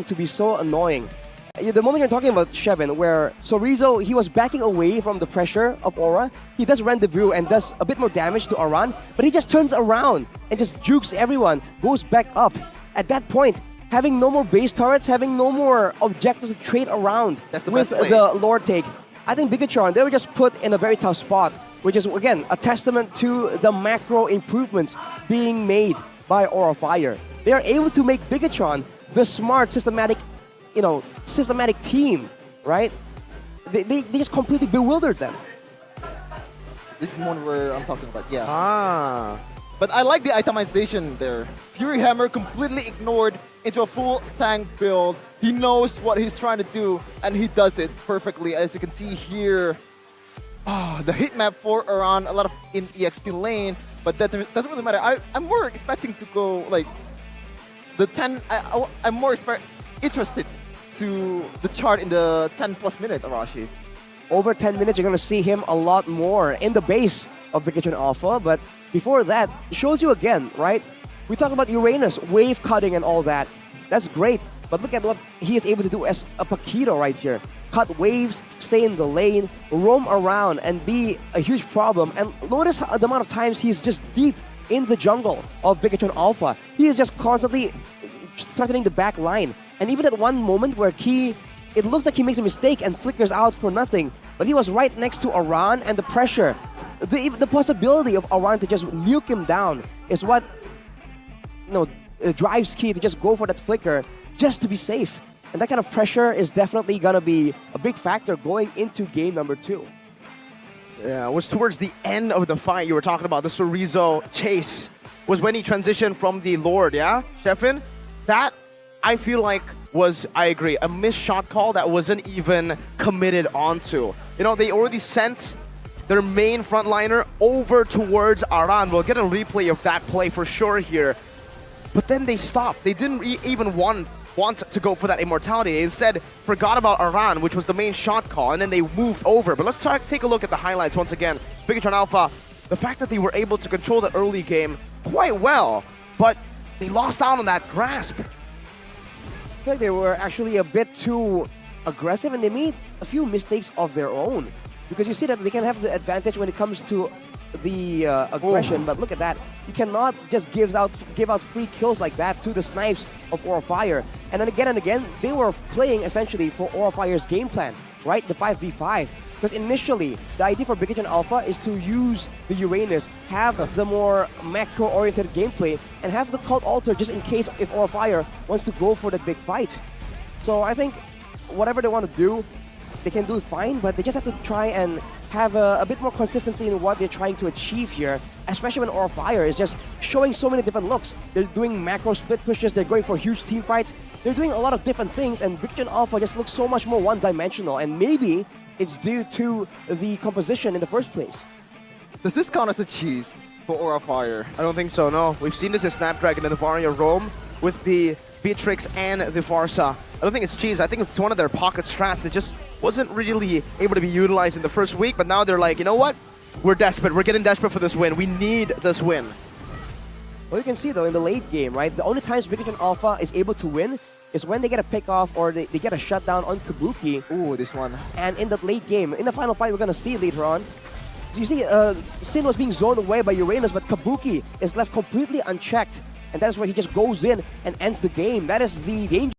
to be so annoying. The moment you're talking about Shevin, where Sorizo, he was backing away from the pressure of Aura. He does rendezvous and does a bit more damage to Aran, but he just turns around and just jukes everyone, goes back up. At that point, having no more base turrets, having no more objectives to trade around with the Lord take, I think Bigatron, they were just put in a very tough spot, which is, again, a testament to the macro improvements being made by Aura Fire. They are able to make Bigatron the smart, systematic team, right? They just completely bewildered them. This is the one where I'm talking about, yeah. But I like the itemization there. Fury Hammer completely ignored into a full tank build. He knows what he's trying to do, and he does it perfectly. As you can see here, the hit map for Aran, a lot of in EXP lane, but that doesn't really matter. I'm more expecting to go like the 10. I'm more interested to the chart in the 10+ minute, Arashi. Over 10 minutes, you're going to see him a lot more in the base of Bigatron Alpha, but before that, it shows you again, right? We talk about Uranus, wave cutting and all that. That's great, but look at what he is able to do as a Paquito right here. Cut waves, stay in the lane, roam around, and be a huge problem. And notice the amount of times he's just deep in the jungle of Bigatron Alpha. He is just constantly threatening the back line. And even at one moment where it looks like he makes a mistake and flickers out for nothing, but he was right next to Aran, and the pressure, the possibility of Aran to just nuke him down is what drives Key to just go for that flicker just to be safe. And that kind of pressure is definitely going to be a big factor going into game number 2. Yeah, it was towards the end of the fight you were talking about. The Sorizo chase was when he transitioned from the Lord, yeah, Shevin? That, I feel like, I agree, a missed shot call that wasn't even committed onto. You know, they already sent their main frontliner over towards Aran. We'll get a replay of that play for sure here. But then they stopped. They didn't even want to go for that immortality. They instead forgot about Aran, which was the main shot call, and then they moved over. But let's take a look at the highlights once again. Bigatron Alpha, the fact that they were able to control the early game quite well, but they lost out on that grasp. I feel like they were actually a bit too aggressive, and they made a few mistakes of their own. Because you see that they can have the advantage when it comes to the aggression, but look at that. You cannot just give out free kills like that to the snipes of Aura Fire. And then again and again, they were playing essentially for Aura Fire's game plan, right? The 5v5. Because initially, the idea for Bigatron Alpha is to use the Uranus, have the more macro-oriented gameplay, and have the Cult Altar just in case if Aura Fire wants to go for that big fight. So I think whatever they want to do, they can do it fine, but they just have to try and have a bit more consistency in what they're trying to achieve here, especially when Aura Fire is just showing so many different looks. They're doing macro split pushes, they're going for huge team fights, they're doing a lot of different things, and Bigatron Alpha just looks so much more one-dimensional, and maybe it's due to the composition in the first place. Does this count as a cheese for Aura Fire? I don't think so, no. We've seen this in Snapdragon and the Varia Roam with the Beatrix and the Farsa. I don't think it's cheese. I think it's one of their pocket strats that just wasn't really able to be utilized in the first week, but now they're like, you know what? We're desperate. We're getting desperate for this win. We need this win. Well, you can see, though, in the late game, right? The only times Bigatron Alpha is able to win is when they get a pick-off or they get a shutdown on Kabuki. Ooh, this one. And in the late game, in the final fight we're going to see later on, so you see Sin was being zoned away by Uranus, but Kabuki is left completely unchecked. And that's where he just goes in and ends the game. That is the danger.